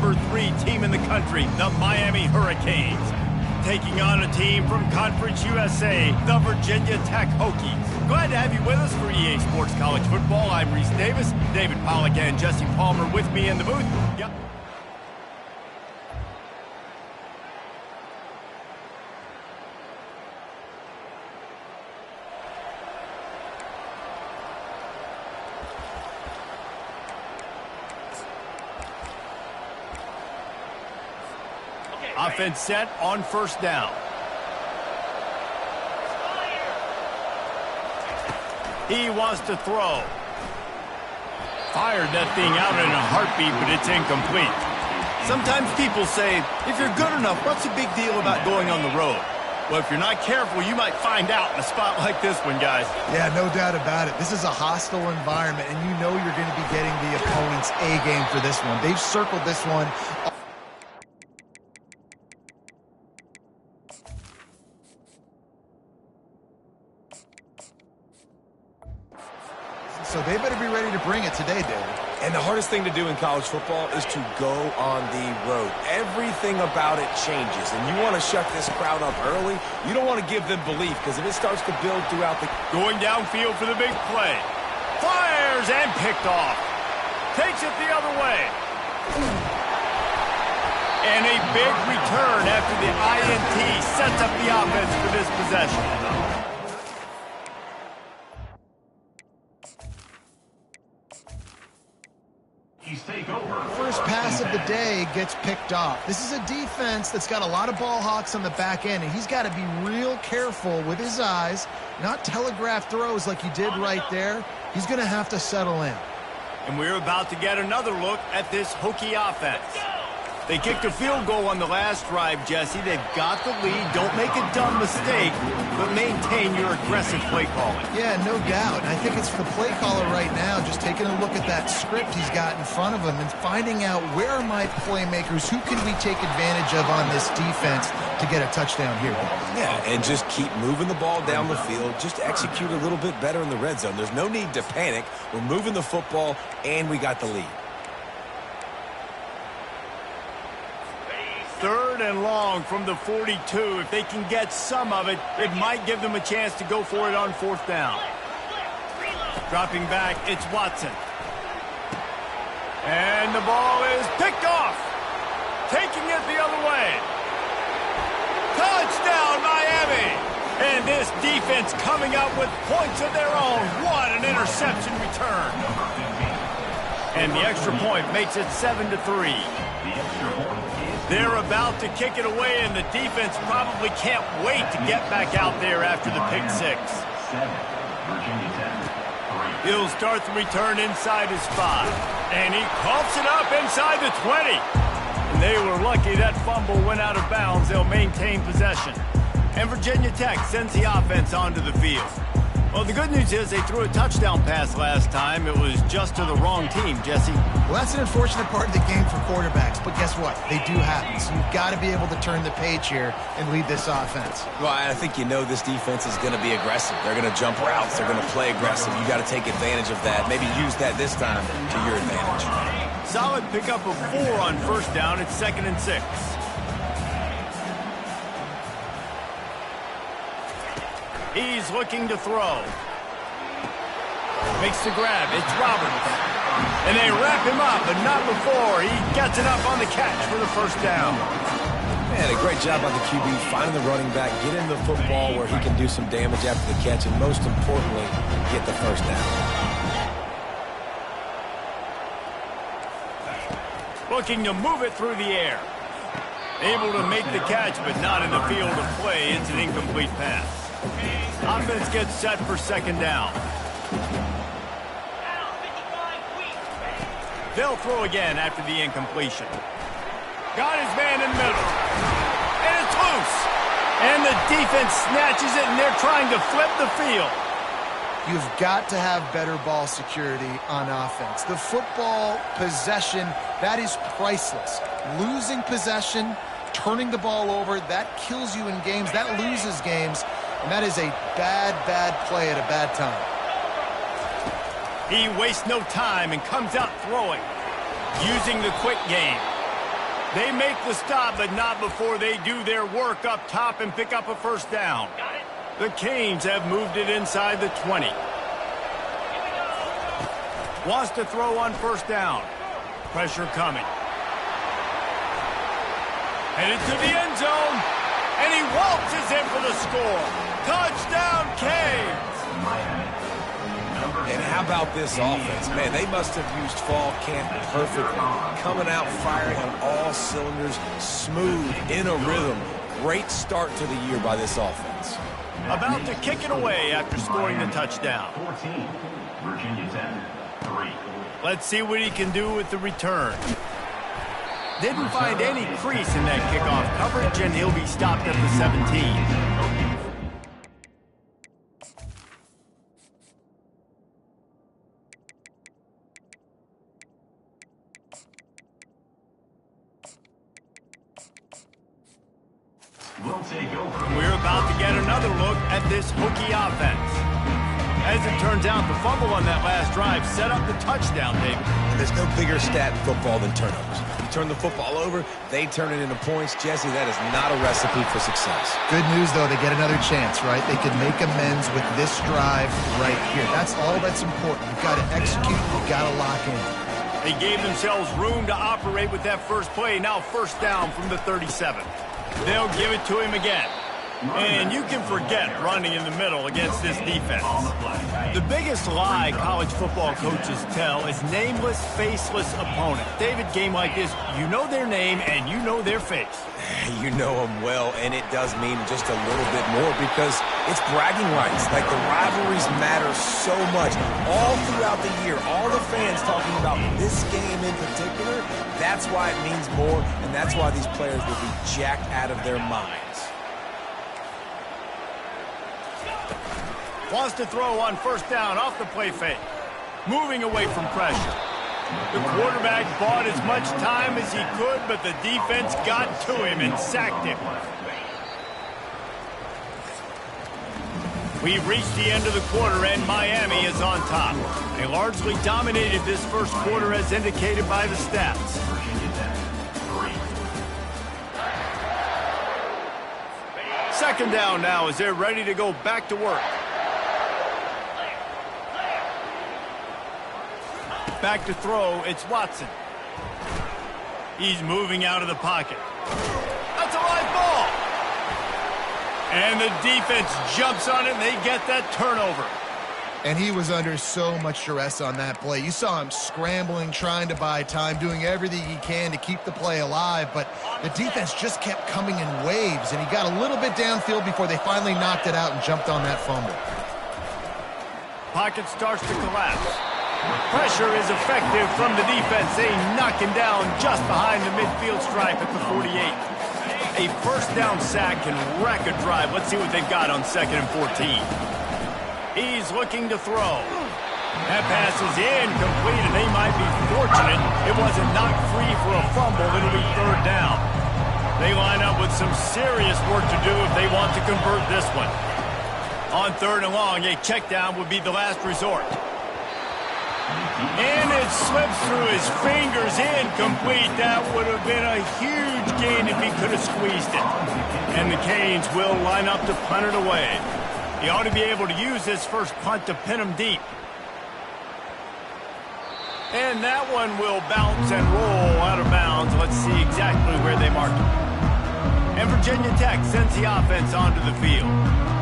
number 3 team in the country, the Miami Hurricanes, taking on a team from Conference USA, the Virginia Tech Hokies. Glad to have you with us for EA Sports College Football. I'm Reese Davis, David Pollack and Jesse Palmer with me in the booth. Yep. Offense set on first down. He wants to throw. Fired that thing out in a heartbeat, but it's incomplete. Sometimes people say, if you're good enough, what's the big deal about going on the road? Well, if you're not careful, you might find out in a spot like this one, guys. Yeah, no doubt about it. This is a hostile environment, and you know you're going to be getting the opponent's A game for this one. They've circled this one. So they better be ready to bring it today, David. And the hardest thing to do in college football is to go on the road. Everything about it changes, and you want to shut this crowd up early. You don't want to give them belief, because if it starts to build throughout the... Going downfield for the big play. Fires and picked off. Takes it the other way. And a big return after the INT sets up the offense for this possession. First pass of the day gets picked off. This is a defense that's got a lot of ball hawks on the back end, and he's got to be real careful with his eyes, not telegraph throws like he did right there. He's going to have to settle in. And we're about to get another look at this Hokie offense. They kicked a field goal on the last drive, Jesse. They've got the lead. Don't make a dumb mistake, but maintain your aggressive play calling. Yeah, no doubt. And I think it's the play caller right now just taking a look at that script he's got in front of him and finding out where are my playmakers, who can we take advantage of on this defense to get a touchdown here. Yeah, and just keep moving the ball down the field. Just execute a little bit better in the red zone. There's no need to panic. We're moving the football, and we got the lead. 3rd and long from the 42. If they can get some of it, it might give them a chance to go for it on 4th down. Dropping back, it's Watson. And the ball is picked off. Taking it the other way. Touchdown, Miami! And this defense coming up with points of their own. What an interception return. And the extra point makes it 7-3. They're about to kick it away, and the defense probably can't wait to get back out there after the pick 6. He'll start the return inside his 5. And he coughs it up inside the 20. And they were lucky that fumble went out of bounds. They'll maintain possession. And Virginia Tech sends the offense onto the field. Well, the good news is they threw a touchdown pass last time. It was just to the wrong team, Jesse. Well, that's an unfortunate part of the game for quarterbacks, but guess what? They do happen. So you've got to be able to turn the page here and lead this offense. Well, I think you know this defense is going to be aggressive. They're going to jump routes. They're going to play aggressive. You got to take advantage of that. Maybe use that this time to your advantage. Solid pickup of 4 on 1st down. It's 2nd and 6. He's looking to throw. Makes the grab. It's Roberts. And they wrap him up, but not before. He gets it up on the catch for the 1st down. Man, a great job by the QB finding the running back, get him the football where he can do some damage after the catch, and most importantly, get the 1st down. Looking to move it through the air. Able to make the catch, but not in the field of play. It's an incomplete pass. Offense gets set for 2nd down. They'll throw again after the incompletion. Got his man in the middle. And it's loose. And the defense snatches it, and they're trying to flip the field. You've got to have better ball security on offense. The football possession, that is priceless. Losing possession, turning the ball over, that kills you in games. That loses games. And that is a bad, bad play at a bad time. He wastes no time and comes out throwing, using the quick game. They make the stop, but not before they do their work up top and pick up a first down. The Canes have moved it inside the 20. Wants to throw on first down. Pressure coming. Headed to the end zone. And he waltzes in for the score. Touchdown, Canes! And how about this offense? Man, they must have used fall camp perfectly. Coming out firing on all cylinders, smooth, in a rhythm. Great start to the year by this offense. About to kick it away after scoring the touchdown. 14, Virginia Tech, 3. Let's see what he can do with the return. Didn't find any crease in that kickoff coverage, and he'll be stopped at the 17. We'll take over. We're about to get another look at this Hokie offense. As it turns out, the fumble on that last drive set up the touchdown, David. And there's no bigger stat in football than turnovers. You turn the football over, they turn it into points. Jesse, that is not a recipe for success. Good news, though, they get another chance, right? They can make amends with this drive right here. That's all that's important. You've got to execute. You've got to lock in. They gave themselves room to operate with that first play. Now first down from the 37. They'll give it to him again. And you can forget running in the middle against this defense. The biggest lie college football coaches tell is nameless, faceless opponent. David, game like this, you know their name and you know their face. You know them well, and it does mean just a little bit more because it's bragging rights. Like, the rivalries matter so much. All throughout the year, all the fans talking about this game in particular, that's why it means more, and that's why these players will be jacked out of their minds. Wants to throw on first down off the play fake. Moving away from pressure. The quarterback bought as much time as he could, but the defense got to him and sacked him. We've reached the end of the quarter, and Miami is on top. They largely dominated this first quarter as indicated by the stats. Second down now as they're ready to go back to work. Back to throw, it's Watson. He's moving out of the pocket. That's a live ball. And the defense jumps on it, and they get that turnover. And he was under so much duress on that play. You saw him scrambling, trying to buy time, doing everything he can to keep the play alive, but the defense just kept coming in waves, and he got a little bit downfield before they finally knocked it out and jumped on that fumble. Pocket starts to collapse. Pressure is effective from the defense. They knock him down just behind the midfield stripe at the 48. A first down sack can wreck a drive. Let's see what they've got on 2nd and 14. He's looking to throw. That pass is incomplete, and they might be fortunate it wasn't knocked free for a fumble. It'll be third down. They line up with some serious work to do if they want to convert this one. On 3rd and long, a check down would be the last resort. And it slips through his fingers, incomplete. That would have been a huge gain if he could have squeezed it. And the Canes will line up to punt it away. He ought to be able to use this first punt to pin him deep. And that one will bounce and roll out of bounds. Let's see exactly where they mark it. And Virginia Tech sends the offense onto the field.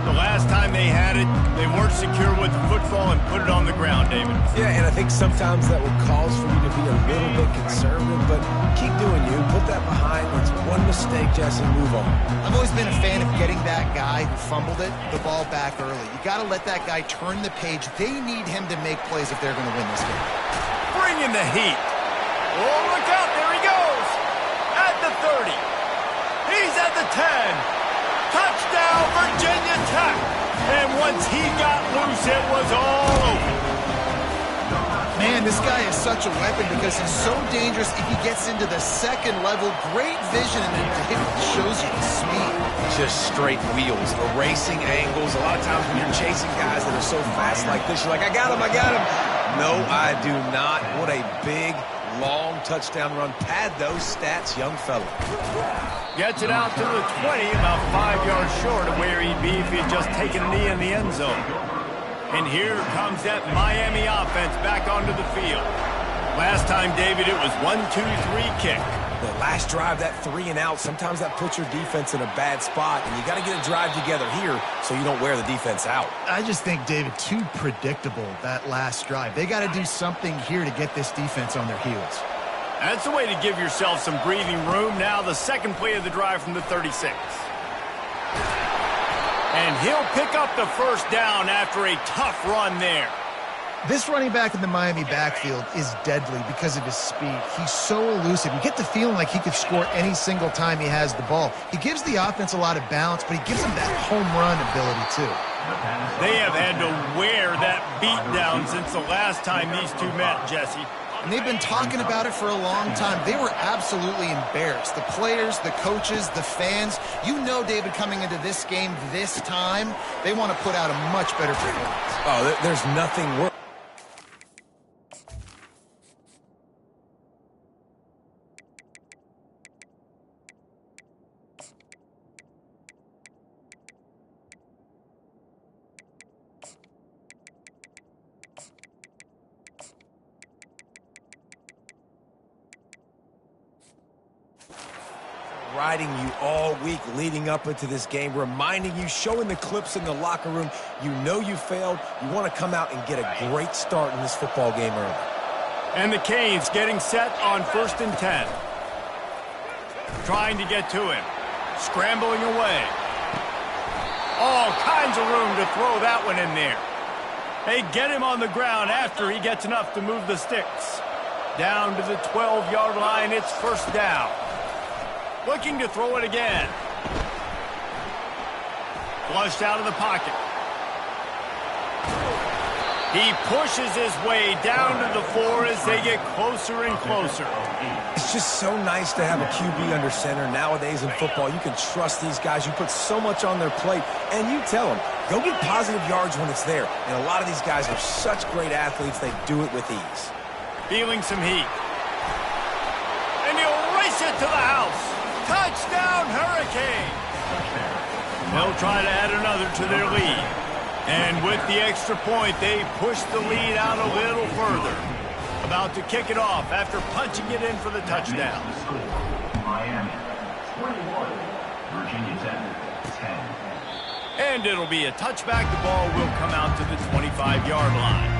The last time they had it, they weren't secure with the football and put it on the ground, David. Yeah, and I think sometimes that will cause for you to be a little bit conservative, but keep doing you. Put that behind. It's one mistake, Jesse, move on. I've always been a fan of getting that guy who fumbled it, the ball back early. You got to let that guy turn the page. They need him to make plays if they're going to win this game. Bring in the heat. Oh, look out. There he goes. At the 30. He's at the 10. Touchdown, Virginia Tech. And once he got loose, it was all over. Man, this guy is such a weapon because he's so dangerous if he gets into the second level. Great vision, and it shows you the speed. Just straight wheels, erasing angles. A lot of times when you're chasing guys that are so fast like this, you're like, I got him, I got him. No, I do not. What a big, long touchdown run. Pad those stats, young fella. Gets it out to the 20, about 5 yards short of where he'd be if he had just taken a knee in the end zone. And here comes that Miami offense back onto the field. Last time, David, it was 1-2-3 kick. The last drive, that 3 and out, sometimes that puts your defense in a bad spot, and you got to get a drive together here so you don't wear the defense out. I just think, David, too predictable, that last drive. They got to do something here to get this defense on their heels. That's the way to give yourself some breathing room. Now the second play of the drive from the 36. And he'll pick up the first down after a tough run there. This running back in the Miami backfield is deadly because of his speed. He's so elusive. You get the feeling like he could score any single time he has the ball. He gives the offense a lot of balance, but he gives them that home run ability too. They have had to wear that beat down since the last time these two met, Jesse. And they've been talking about it for a long time. They were absolutely embarrassed. The players, the coaches, the fans. You know, David, coming into this game this time, they want to put out a much better performance. Oh, there's nothing worse. Riding you all week leading up into this game, reminding you, showing the clips in the locker room. You know you failed. You want to come out and get a great start in this football game early. And the Canes getting set on 1st and 10. Trying to get to him. Scrambling away. All kinds of room to throw that one in there. They get him on the ground after he gets enough to move the sticks. Down to the 12-yard line, it's first down. Looking to throw it again. Flushed out of the pocket. He pushes his way down to the floor as they get closer and closer. It's just so nice to have a QB under center. Nowadays in football, you can trust these guys. You put so much on their plate, and you tell them, go get positive yards when it's there. And a lot of these guys are such great athletes, they do it with ease. Feeling some heat. And he'll race it to the house. Touchdown, Hurricane! They'll try to add another to their lead. And with the extra point, they push the lead out a little further. About to kick it off after punching it in for the touchdown. Miami, 21. Virginia Tech, 10. And it'll be a touchback. The ball will come out to the 25-yard line.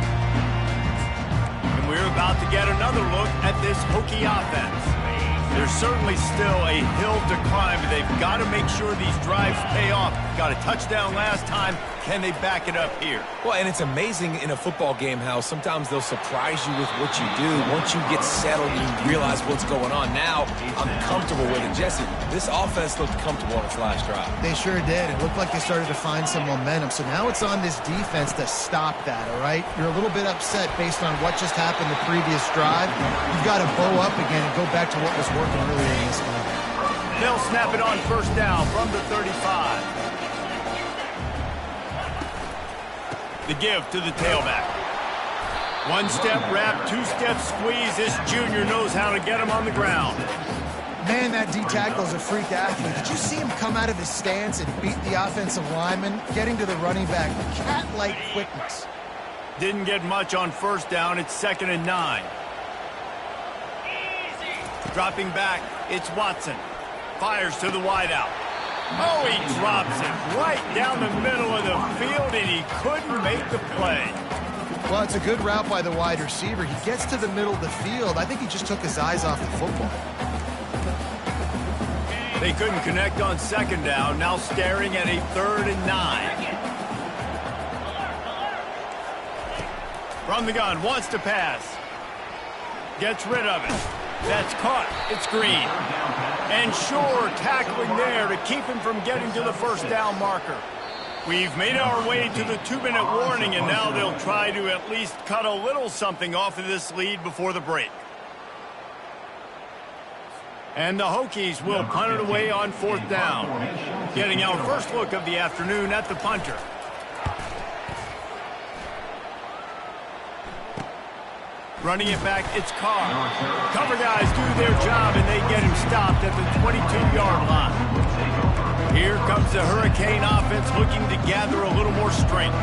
And we're about to get another look at this Hokie offense. There's certainly still a hill to climb, but they've got to make sure these drives pay off. Got a touchdown last time. Can they back it up here? Well, and it's amazing in a football game how sometimes they'll surprise you with what you do. Once you get settled and you realize what's going on, now I'm comfortable with it. Jesse, this offense looked comfortable on its last drive. They sure did. It looked like they started to find some momentum. So now it's on this defense to stop that, all right? You're a little bit upset based on what just happened the previous drive. You've got to bow up again and go back to what was working earlier in this game. They'll snap it on first down from the 35. The give to the tailback. One step wrap, two step squeeze. This junior knows how to get him on the ground. Man, that D-tackle is a freak athlete. Did you see him come out of his stance and beat the offensive lineman, getting to the running back? Cat-like quickness. Didn't get much on first down. It's 2nd and 9. Dropping back, it's Watson. Fires to the wideout. Oh, he drops it right down the middle of the field, and he couldn't make the play. Well, it's a good route by the wide receiver. He gets to the middle of the field. I think he just took his eyes off the football. They couldn't connect on 2nd down. Now staring at a 3rd and 9. From the gun, wants to pass. Gets rid of it. That's caught. It's Green. And Shore tackling there to keep him from getting to the first down marker. We've made our way to the 2-minute warning, and now they'll try to at least cut a little something off of this lead before the break. And the Hokies will punt it away on 4th down. Getting our first look of the afternoon at the punter. Running it back, it's Carr. Cover guys do their job, and they get him stopped at the 22-yard line. Here comes the Hurricane offense looking to gather a little more strength.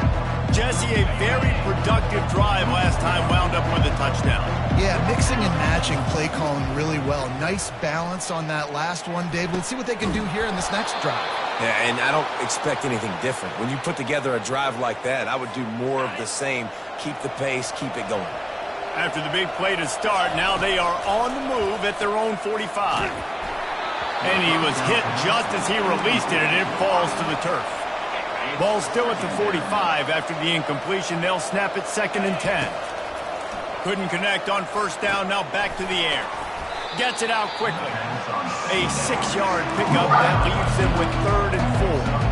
Jesse, a very productive drive last time, wound up with a touchdown. Yeah, mixing and matching play calling really well. Nice balance on that last one, Dave. Let's see what they can do here in this next drive. Yeah, and I don't expect anything different. When you put together a drive like that, I would do more of the same. Keep the pace, keep it going. After the big play to start, now they are on the move at their own 45. And he was hit just as he released it, and it falls to the turf. Ball still at the 45 after the incompletion. They'll snap it 2nd and 10. Couldn't connect on first down, now back to the air. Gets it out quickly. A 6-yard pickup that leaves him with 3rd and 4.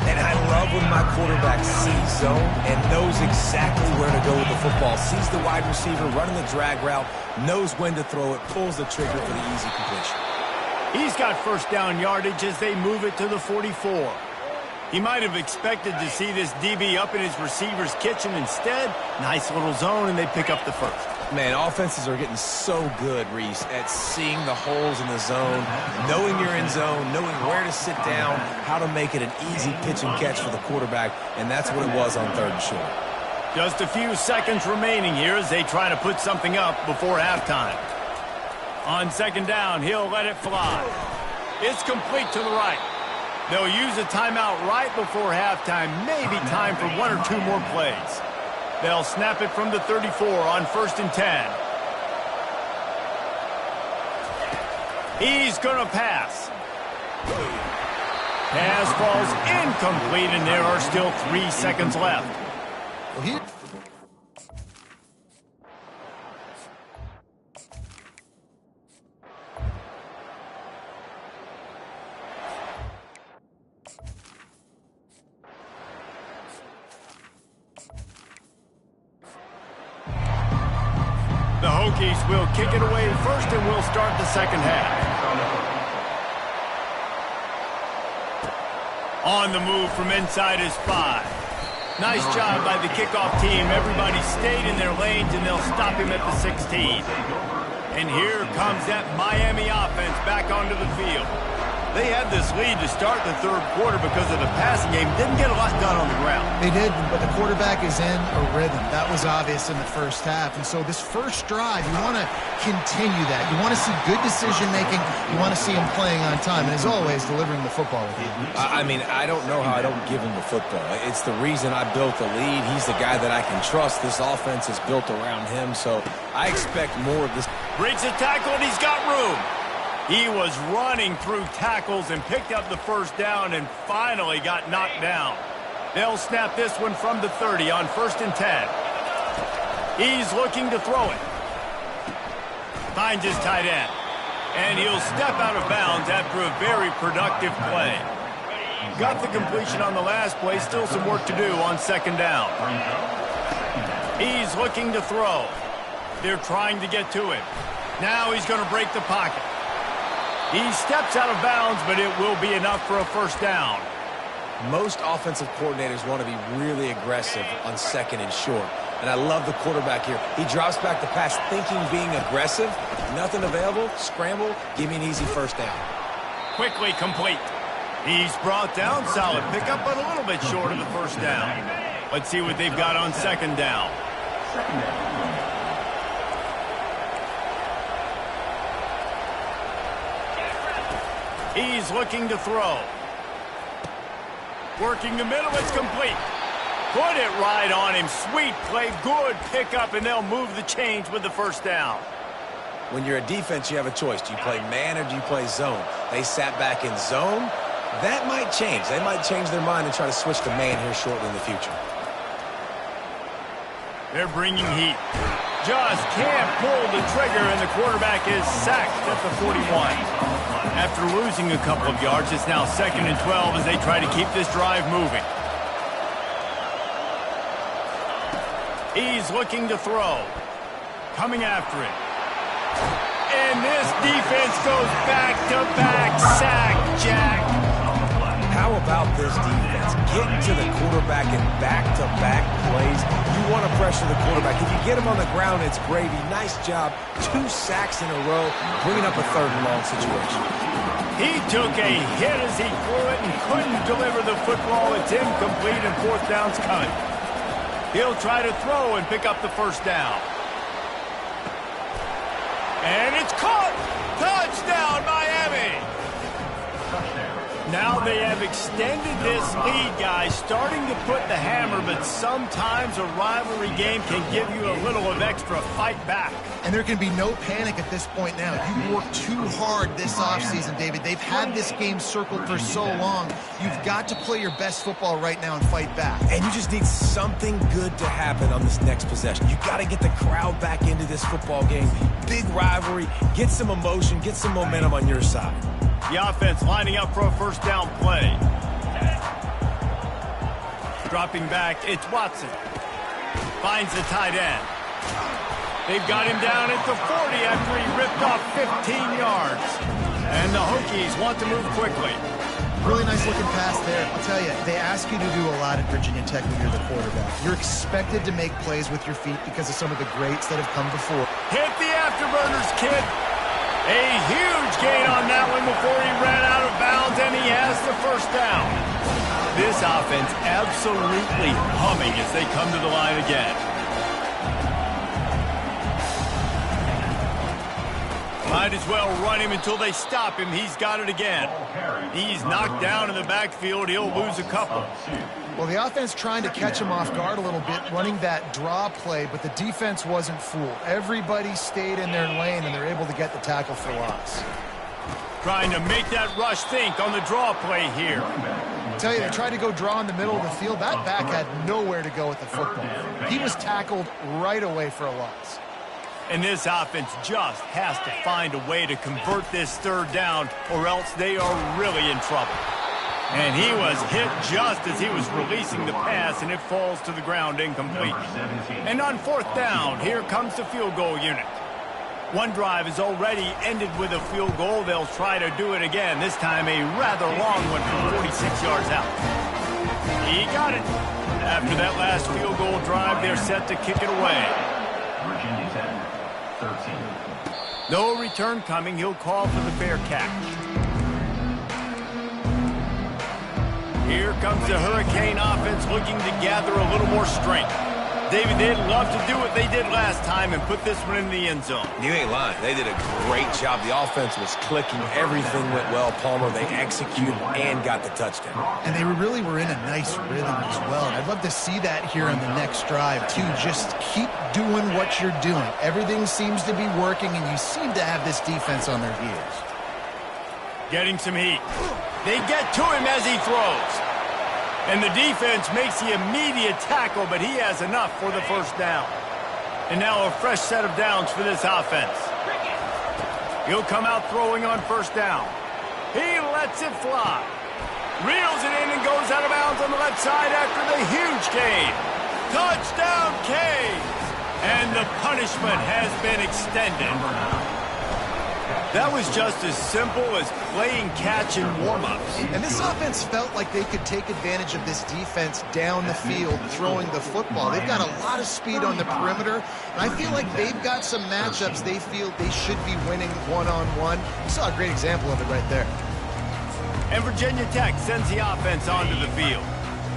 And I love when my quarterback sees zone and knows exactly where to go with the football. Sees the wide receiver running the drag route, knows when to throw it, pulls the trigger for the easy completion. He's got first down yardage as they move it to the 44. He might have expected to see this DB up in his receiver's kitchen. Instead, nice little zone, and they pick up the first. Man, offenses are getting so good, Reese, at seeing the holes in the zone, knowing you're in zone, knowing where to sit down, how to make it an easy pitch and catch for the quarterback, and that's what it was on 3rd and short. Just a few seconds remaining here as they try to put something up before halftime. On 2nd down, he'll let it fly. It's complete to the right. They'll use a timeout right before halftime, maybe time for 1 or 2 more plays. They'll snap it from the 34 on 1st and 10. He's going to pass. Pass falls incomplete, and there are still 3 seconds left. The Hokies will kick it away first, and we'll start the second half. On the move from inside his 5. Nice job by the kickoff team. Everybody stayed in their lanes, and they'll stop him at the 16. And here comes that Miami offense back onto the field. They had this lead to start the 3rd quarter because of the passing game. Didn't get a lot done on the ground. They did, but the quarterback is in a rhythm. That was obvious in the first half. And so this first drive, you want to continue that. You want to see good decision-making. You want to see him playing on time. And as always, delivering the football with you. I mean, I don't know how I don't give him the football. It's the reason I built the lead. He's the guy that I can trust. This offense is built around him, so I expect more of this. Breaks a tackle, and he's got room. He was running through tackles and picked up the first down and finally got knocked down. They'll snap this one from the 30 on 1st and 10. He's looking to throw it. Finds his tight end. And he'll step out of bounds after a very productive play. Got the completion on the last play. Still some work to do on 2nd down. He's looking to throw. They're trying to get to him. Now he's going to break the pocket. He steps out of bounds, but it will be enough for a first down. Most offensive coordinators want to be really aggressive on 2nd and short. And I love the quarterback here. He drops back the pass thinking being aggressive. Nothing available. Scramble. Give me an easy first down. Quickly complete. He's brought down. Solid pickup, but a little bit short of the first down. Let's see what they've got on 2nd down. He's looking to throw. Working the middle, it's complete. Put it right on him. Sweet play, good pickup, and they'll move the chains with the first down. When you're a defense, you have a choice. Do you play man or do you play zone? They sat back in zone. That might change. They might change their mind and try to switch to man here shortly in the future. They're bringing heat. Just can't pull the trigger, and the quarterback is sacked at the 41. After losing a couple of yards, it's now 2nd and 12 as they try to keep this drive moving. He's looking to throw. Coming after it. And this defense goes back-to-back sack, Jack. How about this defense. Getting to the quarterback in back-to-back plays. You want to pressure the quarterback. If you get him on the ground, it's gravy. Nice job. 2 sacks in a row, bringing up a 3rd and long situation. He took a hit as he threw it and couldn't deliver the football. It's incomplete and 4th down's coming. He'll try to throw and pick up the 1st down. And it's caught! Touchdown, Miami! Now they have extended this lead, guys, starting to put the hammer, but sometimes a rivalry game can give you a little of extra fight back. And there can be no panic at this point now. You worked too hard this offseason, David. They've had this game circled for so long. You've got to play your best football right now and fight back. And you just need something good to happen on this next possession. You got to get the crowd back into this football game. Big rivalry. Get some emotion. Get some momentum on your side. The offense lining up for a 1st down play. Dropping back, it's Watson. Finds the tight end. They've got him down at the 40 after he ripped off 15 yards. And the Hokies want to move quickly. Really nice looking pass there. I'll tell you, they ask you to do a lot at Virginia Tech when you're the quarterback. You're expected to make plays with your feet because of some of the greats that have come before. Hit the afterburners, kid. A huge gain on that one before he ran out of bounds, and he has the 1st down. This offense absolutely humming as they come to the line again. Might as well run him until they stop him. He's got it again. He's knocked down in the backfield. He'll lose a couple. Well, the offense trying to catch him off guard a little bit, running that draw play, but the defense wasn't fooled. Everybody stayed in their lane, and they're able to get the tackle for loss. Trying to make that rush think on the draw play here. I tell you, they tried to go draw in the middle of the field. That back had nowhere to go with the football. He was tackled right away for a loss. And this offense just has to find a way to convert this 3rd down, or else they are really in trouble. And he was hit just as he was releasing the pass, and it falls to the ground incomplete. And on 4th down, here comes the field goal unit. One drive is already ended with a field goal. They'll try to do it again, this time a rather long one from 46 yards out. He got it. After that last field goal drive, they're set to kick it away. Virginia Tech, 13. No return coming. He'll call for the fair catch. Here comes the Hurricane offense looking to gather a little more strength. David, they'd love to do what they did last time and put this one in the end zone. You ain't lying. They did a great job. The offense was clicking. Everything went well. Palmer, they executed and got the touchdown. And they really were in a nice rhythm as well. And I'd love to see that here on the next drive, too. Just keep doing what you're doing. Everything seems to be working, and you seem to have this defense on their heels. Getting some heat. They get to him as he throws. And the defense makes the immediate tackle, but he has enough for the 1st down. And now a fresh set of downs for this offense. He'll come out throwing on 1st down. He lets it fly. Reels it in and goes out of bounds on the left side after the huge gain. Touchdown, Canes! And the punishment has been extended. That was just as simple as playing catch in warm-ups. And this offense felt like they could take advantage of this defense down the field throwing the football. They've got a lot of speed on the perimeter, and I feel like they've got some matchups they feel they should be winning one-on-one. You saw a great example of it right there. And Virginia Tech sends the offense onto the field.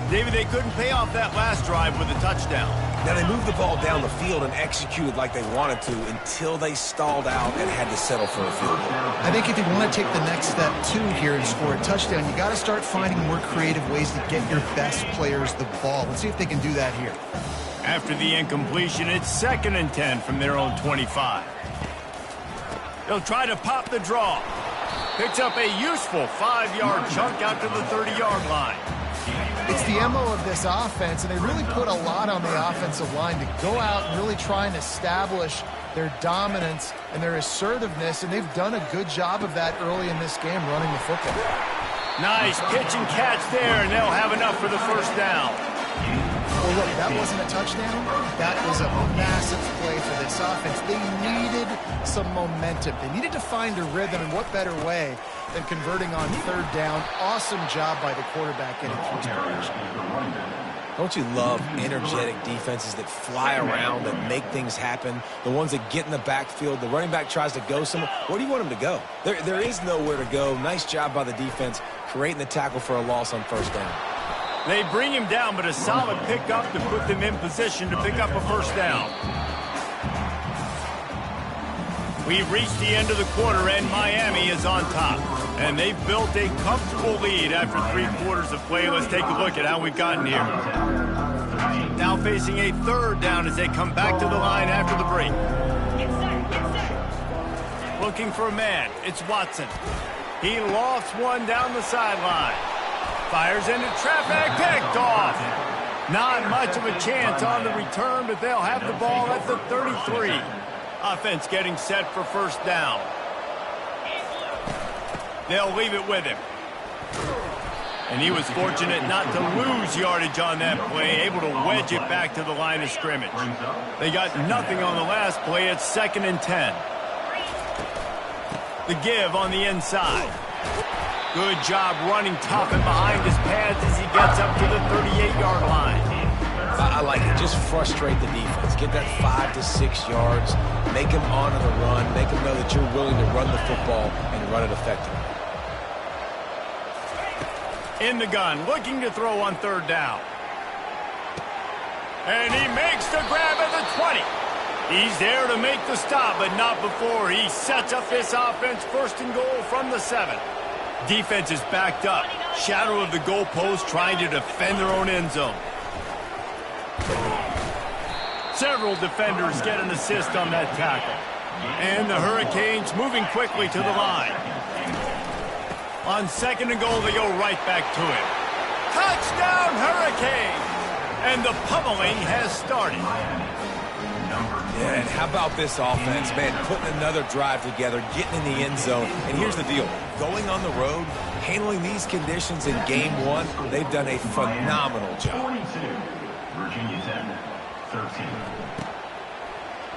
David, they couldn't pay off that last drive with a touchdown. Now, they moved the ball down the field and executed like they wanted to until they stalled out and had to settle for a field goal. I think if you want to take the next step, too, here and score a touchdown, you got to start finding more creative ways to get your best players the ball. Let's see if they can do that here. After the incompletion, it's 2nd and 10 from their own 25. They'll try to pop the draw. Picks up a useful 5-yard chunk out to the 30-yard line. It's the MO of this offense, and they really put a lot on the offensive line to go out and really try and establish their dominance and their assertiveness, and they've done a good job of that early in this game running the football. Nice pitch and catch there, and they'll have enough for the 1st down. Well, look, that wasn't a touchdown. That was a massive play for this offense. They needed some momentum. They needed to find a rhythm, and what better way than converting on third down. Awesome job by the quarterback getting through his progression. Don't you love energetic defenses that fly around, that make things happen? The ones that get in the backfield, the running back tries to go somewhere. Where do you want him to go? There is nowhere to go. Nice job by the defense creating the tackle for a loss on first down. They bring him down, but a solid pickup to put them in position to pick up a first down. We've reached the end of the quarter, and Miami is on top. And they've built a comfortable lead after 3 quarters of play. Let's take a look at how we've gotten here. Now facing a third down as they come back to the line after the break. Looking for a man. It's Watson. He lofts one down the sideline. Fires into traffic. Picked off. Not much of a chance on the return, but they'll have the ball at the 33. Offense getting set for first down. They'll leave it with him. And he was fortunate not to lose yardage on that play, able to wedge it back to the line of scrimmage. They got nothing on the last play. It's 2nd and 10. The give on the inside. Good job running tough and behind his pads as he gets up to the 38-yard line. I like it. Just frustrate the defense. Get that 5 to 6 yards. Make them honor the run. Make them know that you're willing to run the football and run it effectively. In the gun, looking to throw on third down. And he makes the grab at the 20. He's there to make the stop, but not before he sets up this offense 1st and goal from the 7. Defense is backed up. Shadow of the goalpost trying to defend their own end zone. Several defenders get an assist on that tackle. And the Hurricanes moving quickly to the line. On 2nd and goal, they go right back to him. Touchdown, Hurricanes! And the pummeling has started. Yeah, and how about this offense, man? Putting another drive together, getting in the end zone. And here's the deal. Going on the road, handling these conditions in game 1, they've done a phenomenal job. Virginia 10, 13.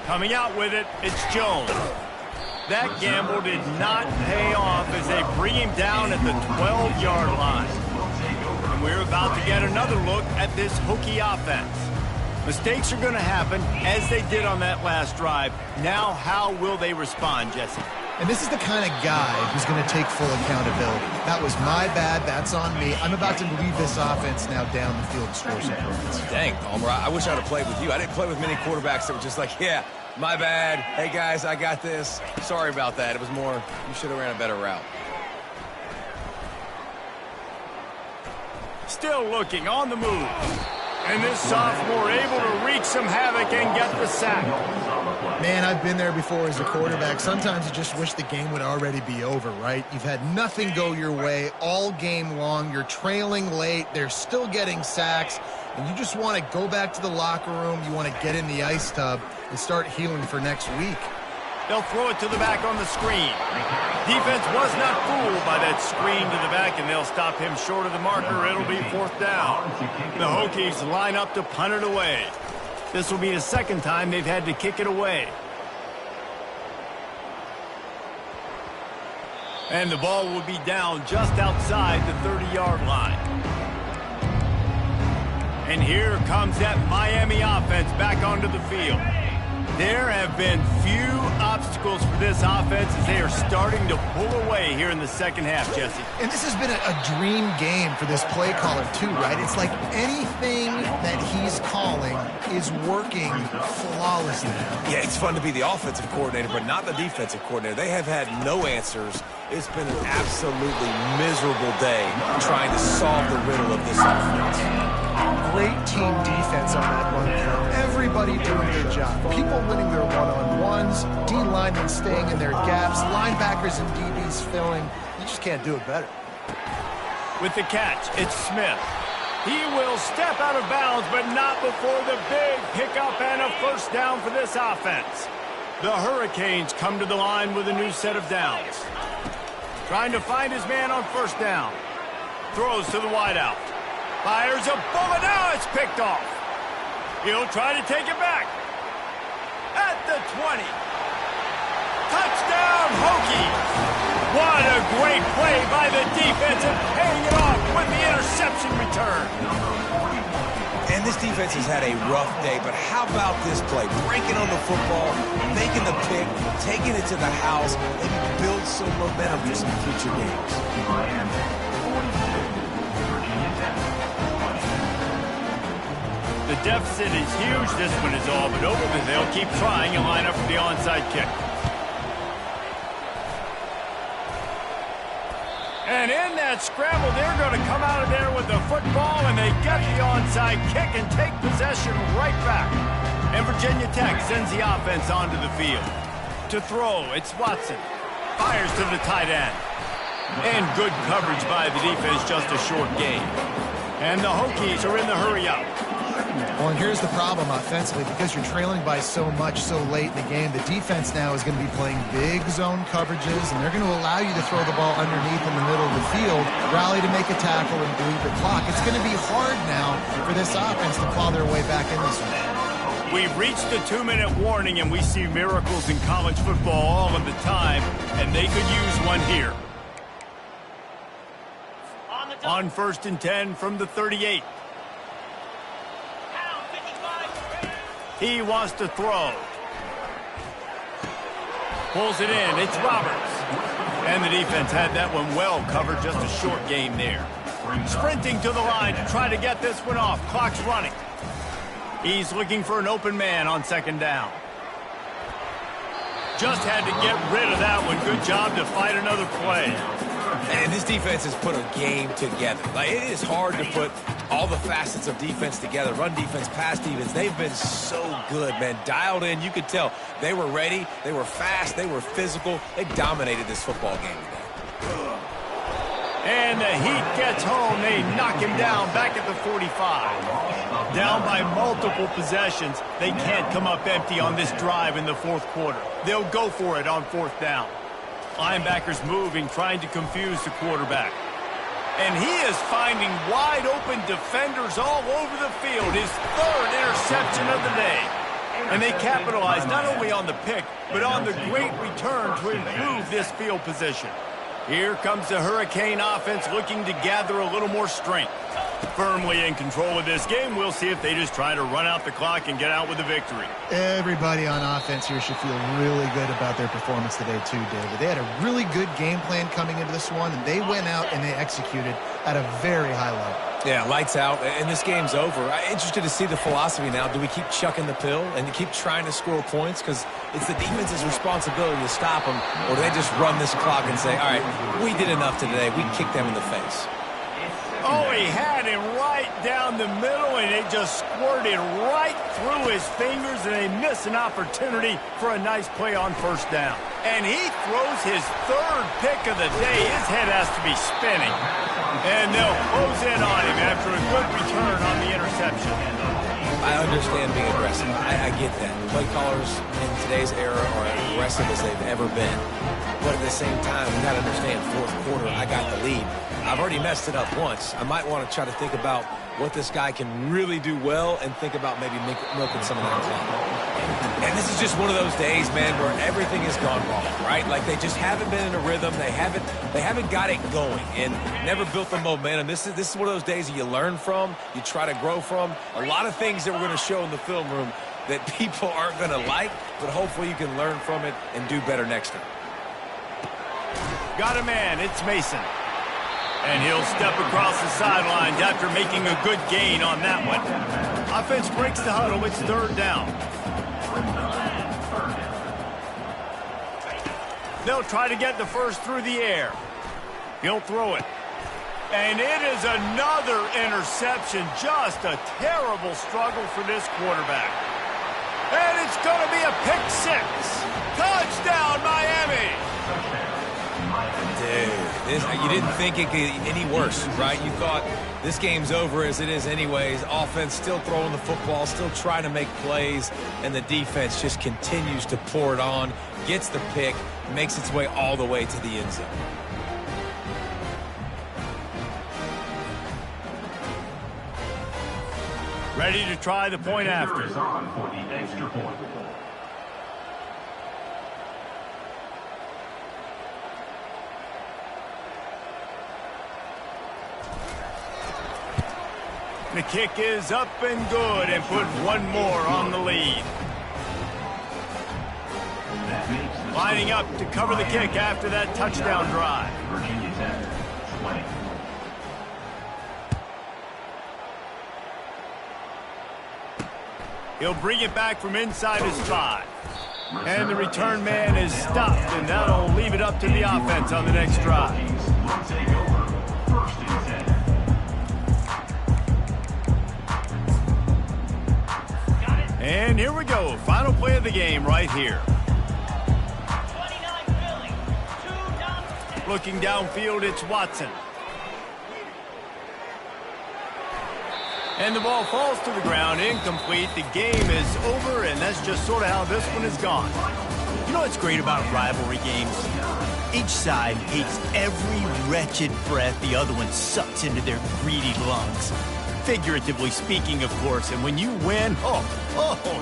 Coming out with it, it's Jones. That gamble did not pay off as they bring him down at the 12-yard line. And we're about to get another look at this Hokie offense. Mistakes are going to happen, as they did on that last drive. Now, how will they respond, Jesse? And this is the kind of guy who's going to take full accountability. That was my bad. That's on me. I'm about to lead this offense now down the field and score some points. Dang, Palmer, I wish I would have played with you. I didn't play with many quarterbacks that were just like, yeah, my bad. Hey, guys, I got this. Sorry about that. It was more, you should have ran a better route. Still looking on the move. And this sophomore able to wreak some havoc and get the sack. Man, I've been there before as a quarterback. Sometimes you just wish the game would already be over, right? You've had nothing go your way all game long. You're trailing late. They're still getting sacks. And you just want to go back to the locker room. You want to get in the ice tub and start healing for next week. They'll throw it to the back on the screen. Defense was not fooled by that screen to the back, and they'll stop him short of the marker. It'll be 4th down. The Hokies line up to punt it away. This will be the 2nd time they've had to kick it away. And the ball will be down just outside the 30-yard line. And here comes that Miami offense back onto the field. There have been few obstacles for this offense as they are starting to pull away here in the 2nd half, Jesse. And this has been a dream game for this play caller, too, right? It's like anything that he's calling is working flawlessly. Yeah, it's fun to be the offensive coordinator, but not the defensive coordinator. They have had no answers. It's been an absolutely miserable day trying to solve the riddle of this offense. Great team defense on that one. Everybody doing their job. People winning their one-on-ones, D-linemen staying in their gaps, linebackers and DBs filling. You just can't do it better. With the catch, it's Smith. He will step out of bounds, but not before the big pickup and a first down for this offense. The Hurricanes come to the line with a new set of downs. Trying to find his man on first down. Throws to the wideout. Fires a bullet. Now it's picked off. He'll try to take it back. At the 20. Touchdown, Hokies. What a great play by the defense and paying it off with the interception return. And this defense has had a rough day, but how about this play? Breaking on the football, making the pick, taking it to the house, maybe build some momentum for some future games. The deficit is huge. This one is all but over, but they'll keep trying and line up for the onside kick. And in that scramble, they're going to come out of there with the football, and they get the onside kick and take possession right back. And Virginia Tech sends the offense onto the field. To throw, it's Watson. Fires to the tight end. And good coverage by the defense, just a short gain. And the Hokies are in the hurry-up. Well, and here's the problem offensively. Because you're trailing by so much so late in the game, the defense now is going to be playing big zone coverages, and they're going to allow you to throw the ball underneath in the middle of the field, rally to make a tackle, and bleed the clock. It's going to be hard now for this offense to claw their way back in this one. We've reached the 2-minute warning, and we see miracles in college football all of the time, and they could use one here. On 1st and 10 from the 38. He wants to throw. Pulls it in. It's Roberts. And the defense had that one well covered. Just a short game there. Sprinting to the line to try to get this one off. Clock's running. He's looking for an open man on 2nd down. Just had to get rid of that one. Good job to fight another play. And this defense has put a game together. Like, it is hard to put all the facets of defense together. Run defense, pass defense. They've been so good, man. Dialed in. You could tell they were ready. They were fast. They were physical. They dominated this football game today. And the Heat gets home. They knock him down back at the 45. Down by multiple possessions. They can't come up empty on this drive in the 4th quarter. They'll go for it on 4th down. Linebackers moving, trying to confuse the quarterback. And he is finding wide-open defenders all over the field. His 3rd interception of the day. And they capitalize not only on the pick, but on the great return to improve this field position. Here comes the Hurricane offense looking to gather a little more strength. Firmly in control of this game. We'll see if they just try to run out the clock and get out with a victory. Everybody on offense here should feel really good about their performance today too, David. They had a really good game plan coming into this one, and they went out and they executed at a very high level. Yeah, lights out, and this game's over. I'm interested to see the philosophy now. Do we keep chucking the pill and keep trying to score points? Because it's the defense's responsibility to stop them, or do they just run this clock and say, all right, we did enough today. We kicked them in the face. Oh, he had him right down the middle, and it just squirted right through his fingers, and they miss an opportunity for a nice play on 1st down. And he throws his 3rd pick of the day. His head has to be spinning. And they'll close in on him after a good return on the interception. I understand being aggressive. I get that. Play callers in today's era are as aggressive as they've ever been. But at the same time, we got to understand 4th quarter, I got the lead. I've already messed it up once. I might want to try to think about what this guy can really do well and think about maybe milking some of that clock. And this is just one of those days, man, where everything has gone wrong, right? Like they just haven't been in a rhythm. They haven't got it going and never built the momentum. This is one of those days that you learn from, you try to grow from. A lot of things that we're going to show in the film room that people aren't going to like, but hopefully you can learn from it and do better next time. Got a man. It's Mason. And he'll step across the sidelines after making a good gain on that one. Offense breaks the huddle. It's 3rd down. They'll try to get the 1st through the air. He'll throw it. And it is another interception. Just a terrible struggle for this quarterback. And it's going to be a pick 6. Touchdown, Miami! Dude, you didn't think it could get any worse, right? You thought this game's over as it is anyways. Offense still throwing the football, still trying to make plays, and the defense just continues to pour it on, gets the pick, makes its way all the way to the end zone. Ready to try the point after. Is on for the extra point. The kick is up and good and put one more on the lead. Lining up to cover the kick after that touchdown drive. Virginia Tech, 20. He'll bring it back from inside his 5. And the return man is stopped, and that'll leave it up to the offense on the next drive. Will take over. First and 10. And here we go. Final play of the game right here. Looking downfield, it's Watson. And the ball falls to the ground, incomplete. The game is over, and that's just sort of how this one is gone. You know what's great about rivalry games? Each side hates every wretched breath the other one sucks into their greedy lungs. Figuratively speaking, of course, and when you win, oh,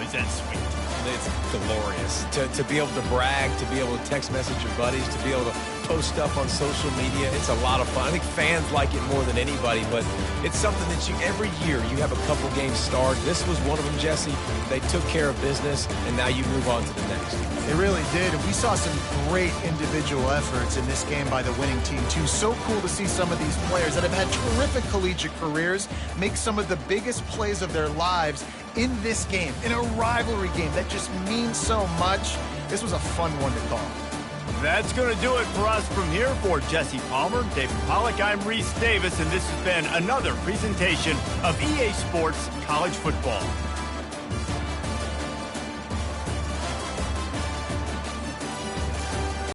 is that sweet. It's glorious to be able to brag, to be able to text message your buddies, to be able to post stuff on social media. It's a lot of fun. I think fans like it more than anybody, but it's something that every year you have a couple games starred. This was one of them, Jesse. They took care of business, and now you move on to the next. They really did, and we saw some great individual efforts in this game by the winning team, too. So cool to see some of these players that have had terrific collegiate careers make some of the biggest plays of their lives in this game, in a rivalry game that just means so much. This was a fun one to call. That's going to do it for us from here. For Jesse Palmer, David Pollack, I'm Reese Davis, and this has been another presentation of EA Sports College Football.